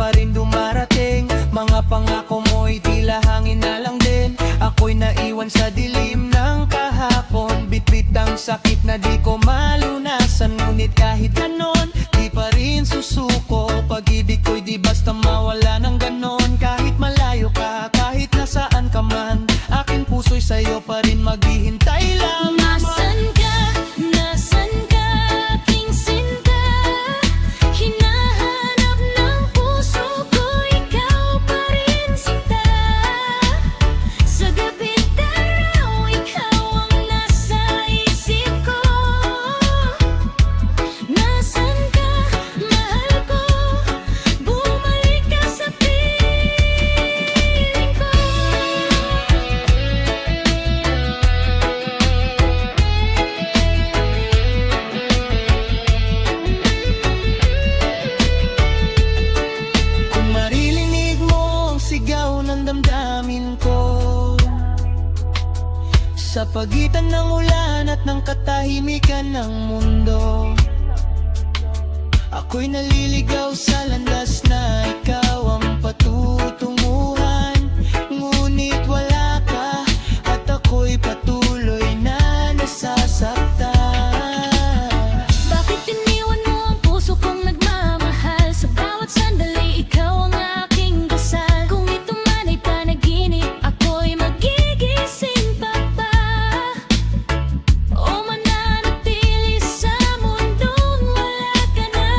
pa rin dumarating. Mga pangako mo'y tila hangin na lang din. Ako'y naiwan sa dilim ng kahapon. Bitbit ang sakit na di ko malunasan. Ngunit kahit ganon, di pa rin susuko. Pag-ibig ko'y di basta mawala ng ganon. Kahit malayo ka, kahit nasaan ka man, aking puso'y sa'yo pa rin maghihintay lang. Nasaan ka? Nasaan ka? Aking sinta. Hinahanap ng puso ko, ikaw pa rin sinta. Sa gabi't araw, ikaw ang nasa isip ko. Nasaan ka? Mahal ko. Bumalik ka sa piling ko. Kung maririnig mo ang sigaw ng damdamin ko, sa pagitan ng ulan at ng katahimikan ng mundo, ako'y naliligaw sa landas na ikaw ang patutunguhan. Ngunit wala ka at ako'y patuloy na nasasaktan. Bakit iniwan mo ang puso kong nagmamahal? Sa bawat sandali, ikaw ang aking dasal. Kung ito man ay panaginip, ako'y magigising pa ba? O mananatili sa mundong wala ka na?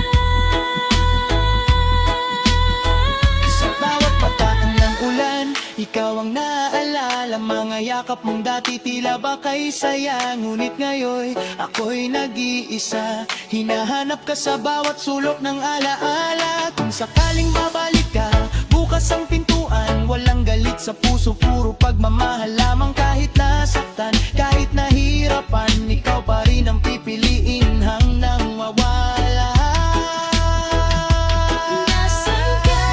Sa bawat patatan ng ulan, ikaw ang naaalala. Mga yakap mong dati tila ba kay saya. Ngunit ngayon, ako'y nag-iisa. Hinahanap ka sa bawat sulok ng alaala. Kung sakaling babalik ka, bukas ang pintuan. Walang galit sa puso, puro pagmamahal lamang. Kahit nasaktan, kahit nahirapan, ikaw pa rin ang pipiliin hanggang mawala. Nasaan ka?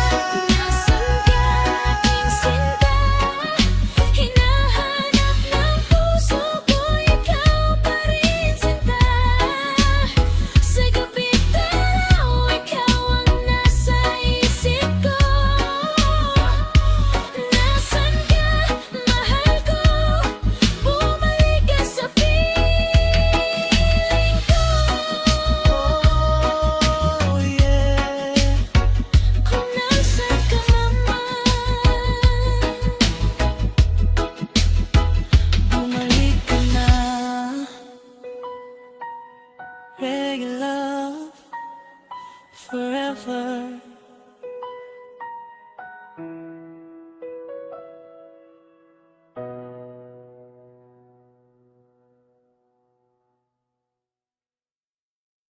Nasaan ka? Aking sinta. Hinahanap ng puso ko, ikaw pa rin sinta. Sa gabi't araw, ikaw ang nasa isip ko. Nasaan ka? Mahal ko. Bumalik ka sa piling ko. Oh yeah. Kung nasaan ka man, Bumalik ka na. Reggae love forever.